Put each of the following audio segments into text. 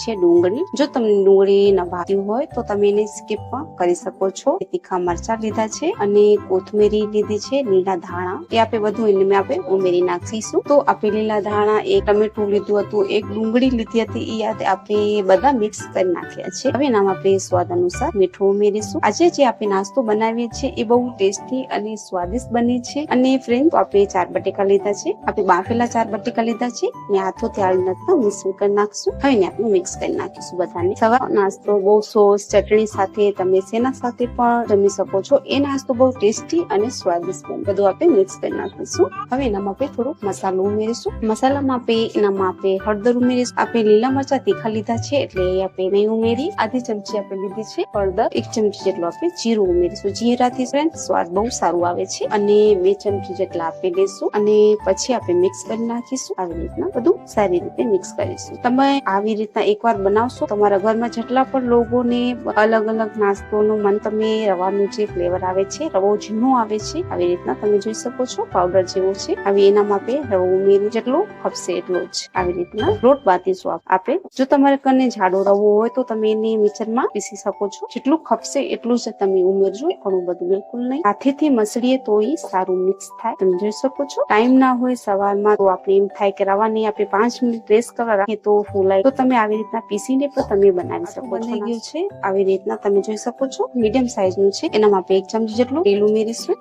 છે ડુંગળી. જો તમને ડુંગળી ન ભાવતી હોય તો તમે એને સ્કીપ પણ કરી શકો છો. તીખા મરચા લીધા છે અને કોથમીરી લીધી છે, લીલા ધાણા એ આપણે બધું એને આપણે ઉમેરી નાખીશું. તો આપણે લીલા ધાણા, એક ટમેટું લીધું હતું, એક ડુંગળી લીધી હતી, એ આપણે બધા મિક્સ કરી નાખ્યા છે. હવે એનામાં આપણે સ્વાદ અનુસાર મીઠું ઉમેરીશું. આજે જે આપણે નાસ્તો બનાવીએ છીએ એ બહુ ટેસ્ટી અને સ્વાદિષ્ટ બને છે. અને ફ્રેન્ડ આપણે 4 બટેકા લીધા છે, આપણે બાફેલા 4 બટેકા લીધા છે ને હાથોથી આવી રીતના મિક્સ કરી નાખશું. હવે એને આપણે મિક્સ કરી નાખીશું બધાને. સવાર નાસ્તો બહુ સોસ ચટણી સાથે, તમે શેના સાથે પણ જમી શકો છો. એ નાસ્તો બહુ ટેસ્ટી અને સ્વાદિષ્ટ બને. બધું આપણે મિક્સ કરી નાખીશું. હવે એનામાં આપણે થોડો મસાલો ઉમેરીશું. મસાલામાં આપણે હળદર ઉમેરીશું. આપણે લીલા મરચા તીખા લીધા છે એટલે આપણે નહીં ઉમેરી. આધી ચમચી આપણે લીધી છે હળદર, 1 ચમચી જેટલું આપણે જીરું ઉમેરીશું. જીરાથી ફ્રેન્ડ સ્વાદ બહુ સારું આવે છે. અને 2 ચમચી જેટલા આપી દઈશું અને પછી આપણે મિક્સ કરી નાખીશું. આવી રીતના બધું સારી રીતે મિક્સ કરીશું. તમે આવી રીતના એકવાર બનાવશો, તમારા ઘરમાં જેટલા પણ લોકોને અલગ અલગ નાસ્તોનું મન, તમે રવાનું જે ફ્લેવર આવે છે, રવો ઝીણો આવે છે, આવી રીતના તમે જોઈ શકો છો પાવડર જેવો છે. હવે એનામાં આપણે રવો ઉમેરી જેટલો ખપશે એટલો જ આવી રીતના લોટ બાંધીશું આપણે. જો તમારે કને જાડો રવો હોય તો તમે એને મિક્સરમાં પીસી શકો છો. જેટલું ખપશે એટલું જ તમે ઉમેરજો, ઘણું બધું બિલકુલ નહીં. હાથેથી મસળીએ તો એ સારું મિક્સ થાય. તમે જોઈ શકો છો. ટાઈમ ના હોય સવારમાં તો આપણે એમ થાય કે રવાની આપણે 5 મિનિટ રેસ્ટ કરવા રાખીએ તો ફૂલાય, તો તમે આવી રીતના પીસીને પણ તમે બનાવી શકો છો. બની ગયું છે આવી રીતના તમે જોઈ શકો છો. મીડિયમ સાઈઝ નું છે. એનામાં આપણે 1 ચમચી જેટલું તેલ ઉમેરીશું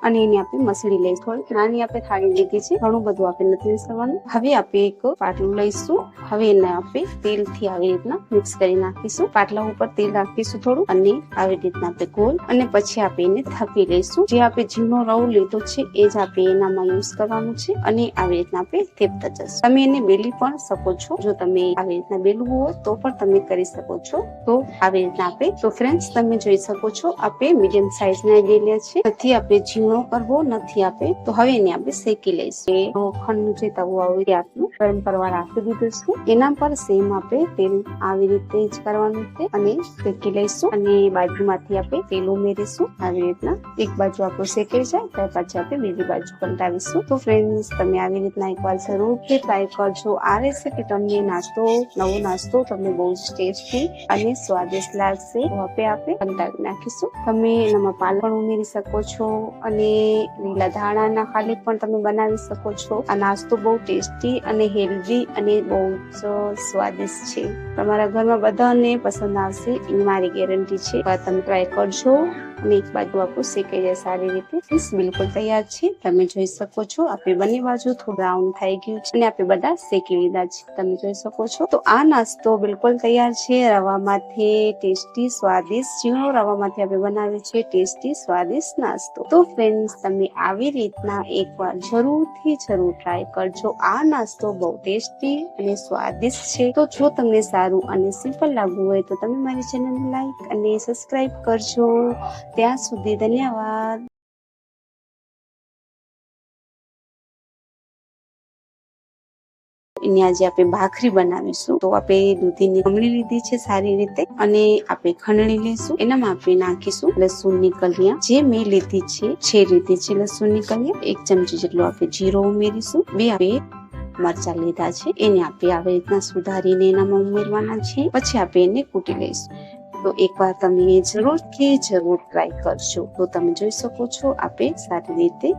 અને એને આપણે મસળી લઈશું. થોડી નાની આપણે થાળી લીધી છે, ઘણું બધું આપણે નથી મિસળવાનું. હવે આપણે એક પાટલું લઈશું. હવે એને આપણે તેલથી આવી રીતના મિક્સ કરી નાખીશું. પાટલા ઉપર તેલ રાખીશું થોડું અને આવી રીતના આપણે ગોલ, અને પછી આપણે એને થપી લઈશું. જે આપણે ઝીણો રવો લીધો છે એ જ આપણે એનામાં યુઝ કરવાનું છે અને આવી રીતના આપણે થેપતા જશું. તમે એને બેલી પણ શકો છો. જો તમે આવી રીતના બેલવું હોય તો પણ તમે કરી શકો છો. તો આવી રીતના આપણે, તો ફ્રેન્ડ્સ તમે જોઈ શકો છો આપણે મીડિયમ સાઈઝ ના બેલ્યા છે. નથી આપણે ઝીણો કરવો નથી આપણે. તો હવે એને આપણે શેકી લઈશું. લોખંડનું જે તવો આવે તે આપણે ગરમ કરવા રાખી દીધું છે. એના પર સેમ આપણે તેલ આવી રીતે જ કરવાનું છે અને શેકી લઈશું. અને બાજુમાંથી આપણે તેલ ઉમેરીશું. આવી રીતના એક બાજુ આપણું શેકાઈ જાય ત્યાર પછી આપણે બીજી બાજુ પલટાવીશું. તો ફ્રેન્ડ્સ તમે આવી રીતના એકવાર જરૂરથી ટ્રાય કરજો. આ રેસીપી તમને નવો નાસ્તો તમને બહુ જ ટેસ્ટી અને સ્વાદિષ્ટ લાગશે. તો આપણે પલટાવી નાખીશું. તમે એનામાં પાલક પણ ઉમેરી શકો છો અને લીલા ધાણાના ખાલી પણ તમે બનાવી શકો છો. આ નાસ્તો બહુ ટેસ્ટી અને હેલ્ધી અને બહુ જ સ્વાદિષ્ટ છે. તમારા ઘરમાં બધાને પસંદ આવશે એ મારી ગેરંટી છે. તમે ટ્રાય કરજો અને એક બાજુ આપણું શેકાઈ જાય સારી રીતે. બિલકુલ તૈયાર છે. તમે જોઈ શકો છો આપણે બંને બાજુ થોડું બ્રાઉન થઈ ગયું છે અને આપણે બધા શેકી લીધા છે. તમે જોઈ શકો છો. તો આ નાસ્તો બિલકુલ તૈયાર છે. રવામાંથી ટેસ્ટી સ્વાદિષ્ટ, ઝીણો રવામાંથી આપણે બનાવીએ છીએ ટેસ્ટી સ્વાદિષ્ટ નાસ્તો. તો ફ્રેન્ડ્સ તમે આવી રીતના એકવાર જરૂરથી જરૂર ટ્રાય કરજો. આ નાસ્તો બહુ ટેસ્ટી અને સ્વાદિષ્ટ છે. તો જો તમને સારું અને સિમ્પલ લાગવું હોય તો તમે મારી ચેનલને લાઈક અને સબસ્ક્રાઇબ કરજો. ત્યાં સુધી ધન્યવાદ. એની આજે આપણે ભાખરી બનાવીશું. તો આપણે દૂધીની ખમણી લીધી છે સારી રીતે અને આપણે ખંડણી લઈશું. એનામાં આપણે નાખીશું લસણની કલિયા, જે મેં લીધી છે લીધી છે લસણની કલિયા. 1 ચમચી જેટલો આપણે જીરો ઉમેરીશું. 2 આપણે મરચા લીધા છે, એને આપણે આવી રીતના સુધારીને એનામાં ઉમેરવાના છે. પછી આપણે એને કૂટી લઈશું. તો એકવાર તમે જરૂરથી જરૂર ટ્રાય કરજો. તો તમે જોઈ શકો છો આપણે સારી રીતે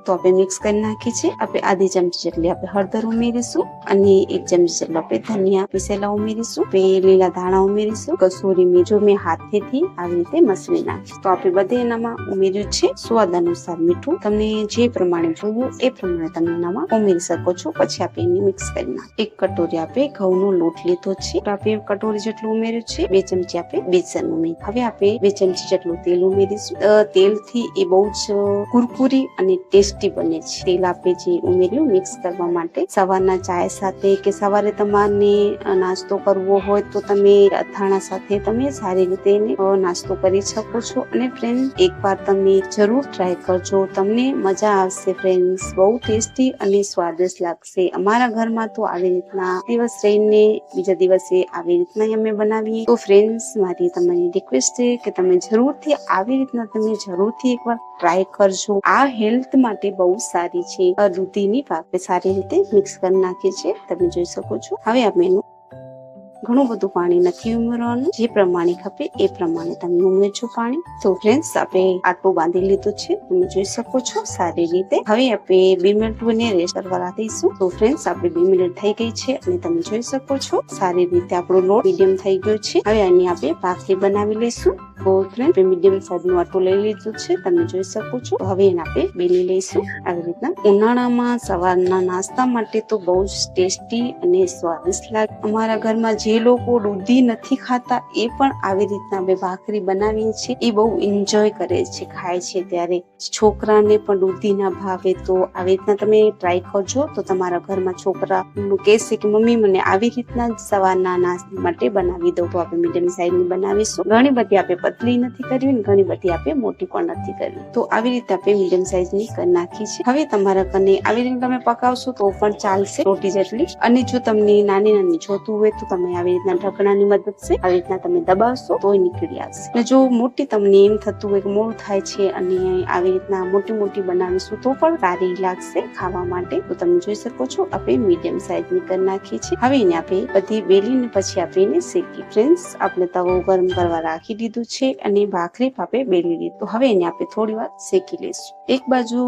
તો આપણે મિક્સ કરી નાખી છે. આપણે આધી ચમચી જેટલી આપણે હળદર ઉમેરીશું અને 1 ચમચી જેટલો આપણે ધનિયા પીસેલા ઉમેરીશું. લીલા ધાણા ઉમેરીશું. કસૂરી મેથી મેં હાથેથી આવી રીતે મસળી નાખી. તો આપણે બધે એનામાં ઉમેર્યું છે. સ્વાદ અનુસાર મીઠું તમને જે પ્રમાણે જોયું એ પ્રમાણે તમે એનામાં ઉમેરી શકો છો. પછી આપણે એને મિક્સ કરી નાખીએ. 1 કટોરી આપણે ઘઉંનો લોટ લીધો છે. આપણે 1 કટોરી જેટલું ઉમેર્યું છે. 2 ચમચી આપણે બેસન ઉમેરી. હવે આપણે 2 ચમચી જેટલું તેલ ઉમેરીશું. તેલથી એ બહુ જ કુરકુરી અને ટેસ્ટી બને છે. તેલ આપણે જે ઉમેર્યું મિક્સ કરવા માટે. સવારના ચાય સાથે કે સવારે તમારે નાસ્તો કરવો હોય તો તમે અથાણા સાથે તમે સારી રીતે નાસ્તો કરી શકો છો. અને ફ્રેન્ડ એકવાર તમે જરૂર ટ્રાય કરજો. તમને મજા આવશે ફ્રેન્ડ્સ. બહુ ટેસ્ટી અને સ્વાદિષ્ટ લાગશે. અમારા ઘરમાં તો આવી રીતના દિવસ રહીને બીજા દિવસે આવી રીતના અમે બનાવીએ. તો ફ્રેન્ડ્સ મારી તમારી રિક્વેસ્ટ છે કે તમે જરૂરથી આવી રીતના તમે જરૂરથી એકવાર ટ્રાય કરજો. આ હેલ્થ માટે બહુ સારી છે. દૂધીની પાક સારી રીતે મિક્સ કરી નાખી છે. તમે જોઈ શકો છો. હવે આપણે એનું ઘણું બધું પાણી નથી ઉમેરવાનું, જે પ્રમાણે ખપે એ પ્રમાણે તમે ઉમેરજો પાણી. તો ફ્રેન્ડ્સ આપણે આટલું બાંધી લીધું છે, તમે જોઈ શકો છો સારી રીતે. હવે આપણે 2 મિનિટ રેસ્ટ કરવા રાખીશું. તો ફ્રેન્ડ્સ આપણે 2 મિનિટ થઈ ગઈ છે અને તમે જોઈ શકો છો સારી રીતે આપણો લોટ મીડિયમ થઈ ગયો છે. હવે આની આપણે ભાખરી બનાવી લઈશું. તો ફ્રેન્ડ મીડિયમ સાઈઝ નું આટલું લઈ લીધું છે, તમે જોઈ શકો છો. હવે એને આપણે બેલી લઈશું આવી રીતના. ઉનાળામાં સવારના નાસ્તા માટે તો બહુ જ ટેસ્ટી અને સ્વાદિષ્ટ લાગે. અમારા ઘરમાં જે લોકો દૂધી નથી ખાતા એ પણ આવી રીતના બે ભાખરી બનાવીએ છીએ, એ બહુ એન્જોય કરે છે, ખાય છે ત્યારે. છોકરાને પણ દૂધી ના ભાવે તો આવી રીતના તમે ટ્રાય કરજો, તો તમારા ઘરમાં છોકરા કહેશે કે મમ્મી મને આવી રીતના સવારના નાસ્તા માટે બનાવી દો. તો આપણે મીડિયમ સાઈઝ ની બનાવીશું. ઘણી બધી આપણે પતલી નથી કરવી, ઘણી બધી આપણે મોટી પણ નથી કરવી. તો આવી રીતે આપણે મીડિયમ સાઈઝ ની કરી નાખી છે. હવે તમારા કને આવી રીતે તમે પકાવશો તો પણ ચાલશે, રોટી જેટલી. અને જો તમને નાની નાની જોતું હોય તો તમે આવી રીતના ઢકણાની મદદ છે આવી રીતના તમે દબાવશો તો નીકળી આવશે. અને જો મોટી તમને એમ થતું હોય કે મોડું થાય છે અને આવી રીતના મોટી મોટી બનાવીશું તો પણ સારી લાગશે ખાવા માટે. તો તમે જોઈ શકો છો આપણે મીડિયમ સાઈઝ ની કરી નાખી છે. હવે એને આપણે બધી બેલીને પછી આપણે એને શેકી. ફ્રેન્ડ્સ આપણે તવો ગરમ કરવા રાખી દીધું છે અને ભાખરી આપણે બેલી લીધું. તો હવે એને આપણે થોડી વાર શેકી લઈશું. એક બાજુ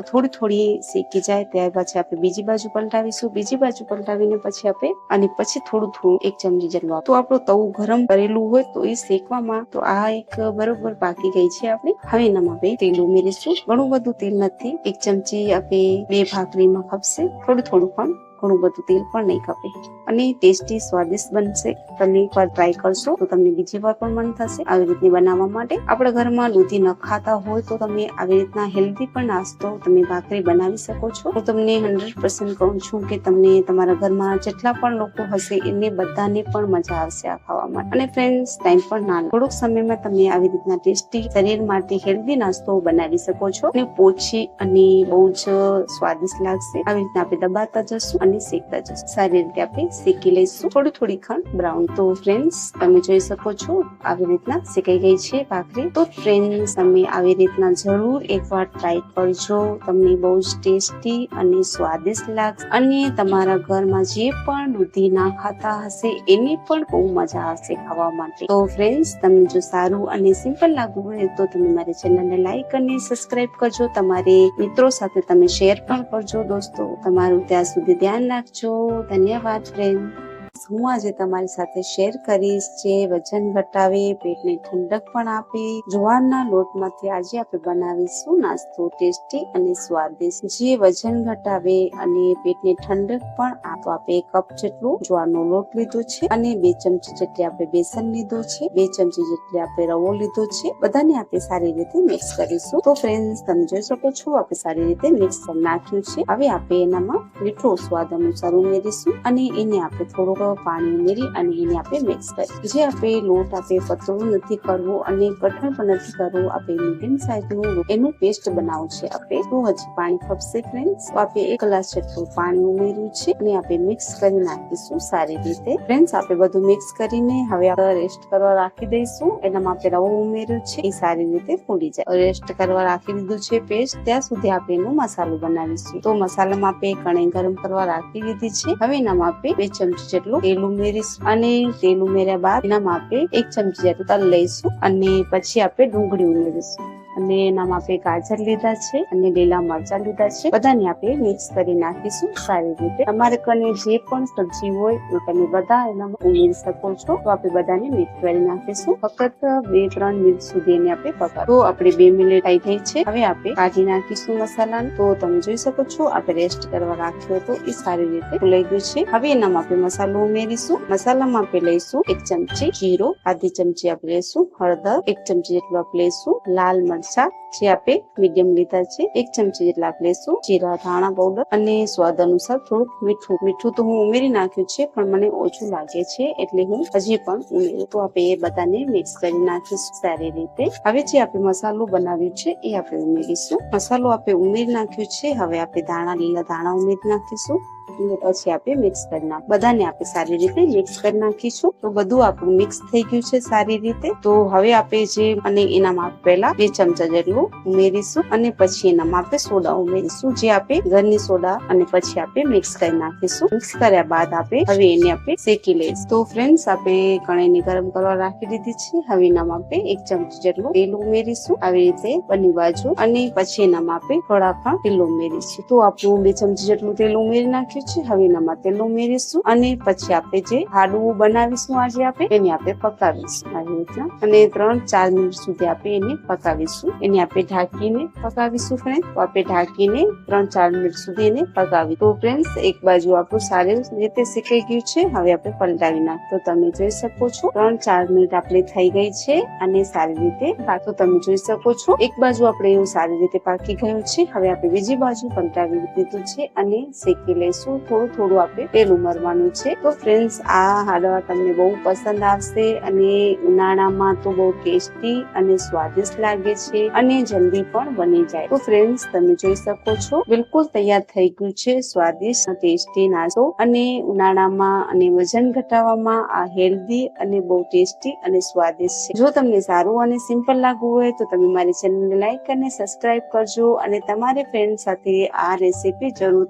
થોડી થોડી શેકી જાય ત્યાર પછી આપણે બીજી બાજુ પલટાવીશું. બીજી બાજુ પલટાવીને પછી આપણે અને પછી થોડું થોડું 1 ચમચી જેટલું. તો આપણું તવું ગરમ કરેલું હોય તો એ શેકવામાં તો આ એક બરોબર પાકી ગઈ છે આપણે. હવે એનામાં આપણે તેલ ઉમેરીશું. ઘણું બધું તેલ નથી, 1 ચમચી આપણે 2 ભાખરીમાં ખપશે. થોડું થોડું પણ, ઘણું બધું તેલ પણ નહીં ખપે અને ટેસ્ટી સ્વાદિષ્ટ બનશે. તમે એકવાર ટ્રાય કરશો તો તમને બીજી વાર પણ મન થશે આવી રીતની બનાવવા માટે. આપણા ઘરમાં દૂધી ન ખાતા હોય તો તમે આવી રીતના હેલ્ધી પણ નાસ્તો તમે ભાખરી બનાવી શકો છો. હું તમને 100% કહું છું કે તમને તમારા ઘરમાં જેટલા પણ લોકો હશે એને બધાને પણ મજા આવશે આ ખાવા માટે. અને ફ્રેન્ડ્સ ટાઈમ પણ ના, થોડોક સમયમાં તમે આવી રીતના ટેસ્ટી શરીર માટે હેલ્ધી નાસ્તો બનાવી શકો છો અને પોચી અને બહુ જ સ્વાદિષ્ટ લાગશે. આવી રીતના આપણે દબાતા જશું અને શેકતા જશું. સારી રીતે આપણે શેકી લઈશું, થોડી થોડી ખંડ બ્રાઉન. તો ફ્રેન્ડ્સ તમે જોઈ શકો છો આવી રીતના શેકાઈ ગઈ છે ભાખરી. તો ફ્રેન્ડ્સ તમે આવી રીતના જરૂર એકવાર ટ્રાય કરજો, તમને બહુ જ ટેસ્ટી અને સ્વાદિષ્ટ લાગશે. અને તમારા ઘરમાં જે પણ દૂધી ના ખાતા હશે એની પણ બહુ મજા આવશે ખાવા માટે. તો ફ્રેન્ડ્સ તમને જો સારું અને સિમ્પલ લાગવું હોય તો તમે મારી ચેનલને લાઈક અને સબસ્ક્રાઇબ કરજો. તમારે મિત્રો સાથે તમે શેર પણ કરજો. દોસ્તો તમારું ત્યાં સુધી ધ્યાન રાખજો. ધન્યવાદ ફ્રેન્ડ. હું આજે તમારી સાથે શેર કરીશ જે વજન ઘટાવે, પેટને ઠંડક પણ આપે. જુવારના લોટમાંથી આજે આપણે બનાવીશું નાસ્તો ટેસ્ટી અને સ્વાદિષ્ટ જે વજન ઘટાવે અને પેટને ઠંડક પણ આપે. આપણે 1 કપ જેટલું જુવારનો લોટ લીધો છે અને 2 ચમચી જેટલી આપણે બેસન લીધો છે, 2 ચમચી જેટલી આપણે રવો લીધો છે. બધાને આપણે સારી રીતે મિક્સ કરીશું. તો ફ્રેન્ડ્સ તમે જોઈ શકો છો આપણે સારી રીતે મિક્સ કરી નાખ્યું છે. હવે આપણે એનામાં મીઠું સ્વાદ અનુસાર ઉમેરીશું અને એને આપણે થોડુંક પાણી ઉમેરી અને એને આપણે મિક્સ કરીએ. જે આપણે લોટ આપણે પતળું નથી કરવું અને કઠણ પણ નથી કરવું, આપણે મીડિયમ સાઈઝનું એનું પેસ્ટ બનાવવું છે આપણે. તો હજી પાણી ખપશે ફ્રેન્ડ્સ. તો આપણે 1 ગ્લાસ જેટલું પાણી ઉમેર્યું છે અને આપણે મિક્સ કરી નાખીશું સારી રીતે. ફ્રેન્ડ્સ આપણે બધું મિક્સ કરીને હવે આપણે રેસ્ટ કરવા રાખી દઈશું. એનામાં આપણે રવો ઉમેર્યું છે એ સારી રીતે ફૂલી જાય. રેસ્ટ કરવા રાખી દીધું છે પેસ્ટ. ત્યાં સુધી આપણે એનો મસાલો બનાવીશું. તો મસાલામાં આપણે કઢાઈ ગરમ કરવા રાખી દીધી છે. હવે એનામાં આપણે 2 ચમચી જેટલું તેલ ઉમેરીશું અને તેલ ઉમેર્યા બાદ એનામાં આપણે 1 ચમચી જેટલું તલ લઈશું અને પછી આપણે ડુંગળી ઉમેરીશું. અને એનામાં આપણે ગાજર લીધા છે અને લીલા મરચા લીધા છે. બધાને આપણે મિક્સ કરી નાખીશું સારી રીતે. તમારે કને જે પણ સબ્જી હોય એ તમે બધા એનામાં ઉમેરી શકો છો. તો આપણે બધાને મિક્સ કરી નાખીશું. ફક્ત 2-3 મિનિટ સુધી એને આપણે પકાવીશું. તો આપણે 2 મિનિટ થઈ ગઈ છે. હવે આપણે કાઢી નાખીશું મસાલાને. તો તમે જોઈ શકો છો આપણે રેસ્ટ કરવા રાખ્યો હતો એ સારી રીતે ફૂલાઈ ગયું છે. હવે એનામાં આપણે મસાલો ઉમેરીશું. મસાલામાં આપણે લઈશું 1 ચમચી જીરું, આધી ચમચી આપણે લઈશું હળદર, 1 ચમચી જેટલું આપણે લઈશું લાલ મરચા જે આપણે મીડિયમ લીધા છે, 1 ચમચી જેટલા આપણે લઈશું જીરા ધાણા પાવડર અને સ્વાદ અનુસાર થોડુંક મીઠું. મીઠું તો હું ઉમેરી નાખ્યું છે પણ મને ઓછું લાગે છે એટલે હું હજી પણ ઉમેરું. તો આપણે એ બધાને મિક્સ કરી નાખીશું સારી રીતે. હવે જે આપણે મસાલો બનાવ્યો છે એ આપણે ઉમેરીશું. મસાલો આપણે ઉમેરી નાખ્યો છે. હવે આપણે લીલા ધાણા ઉમેરી નાખીશું. અને પછી આપણે મિક્સ કરી નાખ બધાને આપણે સારી રીતે મિક્સ કરી નાખીશું. તો બધું આપણું મિક્સ થઈ ગયું છે સારી રીતે. તો હવે આપણે જે અને એનામાં પહેલા 2 ચમચા જેટલું ઉમેરીશું અને પછી એનામાં આપણે સોડા ઉમેરીશું, જે આપણે ઘરની સોડા, અને પછી આપણે મિક્સ કરી નાખીશું. મિક્સ કર્યા બાદ આપણે હવે એને આપણે શેકી લઈશું. તો ફ્રેન્ડ્સ, આપણે કઢાઈને ગરમ કરવા રાખી દીધી છે. હવે એનામાં આપણે 1 ચમચી જેટલું તેલ ઉમેરીશું આવી રીતે બંને બાજુ, અને પછી એનામાં આપણે થોડા પણ તેલ ઉમેરીશું. તો આપણું 2 ચમચી જેટલું તેલ ઉમેરી નાખ્યું છે. હવે એનામાં તેલ ઉમેરીશું અને પછી આપણે જે હાડવું બનાવીશું આજે આપણે એને આપણે પકાવીશું આવી રીતના, અને 3-4 મિનિટ સુધી આપણે એને પકાવીશું. એને આપણે ઢાંકીને પકાવીશું ફ્રેન્ડ. તો આપણે ઢાંકીને 3-4 મિનિટ સુધી એને પકાવી. તો ફ્રેન્ડ્સ, એક બાજુ આપણું સારી રીતે શેકાઈ ગયું છે. હવે આપણે પલટાવી નાખ. તો તમે જોઈ શકો છો 3-4 મિનિટ આપણે થઈ ગઈ છે અને સારી રીતે તો તમે જોઈ શકો છો એક બાજુ આપણે એવું સારી રીતે પાકી ગયું છે. હવે આપણે બીજી બાજુ પલટાવી દીધું છે અને શેકી લઈશું. થોડું આપણે તેલ ઉમેરવાનું છે. તો ફ્રેન્ડ્સ, આ હાંડવા તમને બહુ પસંદ આવશે અને ઉનાળામાં તો બહુ ટેસ્ટી અને સ્વાદિષ્ટ લાગે છે અને જલ્દી પણ બની જાય. તો ફ્રેન્ડ્સ, તમે જોઈ શકો છો બિલકુલ તૈયાર થઈ ગયું છે સ્વાદિષ્ટ ટેસ્ટી નાસ્તો, અને ઉનાળામાં અને વજન ઘટાડવામાં આ હેલ્ધી અને બહુ ટેસ્ટી અને સ્વાદિષ્ટ છે. જો તમને સારું અને સિમ્પલ લાગવું હોય તો તમે મારી ચેનલને લાઈક અને સબસ્ક્રાઇબ કરજો, અને તમારી ફ્રેન્ડ સાથે આ રેસીપી જરૂર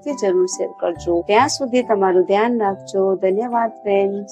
શેર કરજો. ત્યાં સુધી તમારું ધ્યાન રાખજો. ધન્યવાદ ફ્રેન્ડ્સ.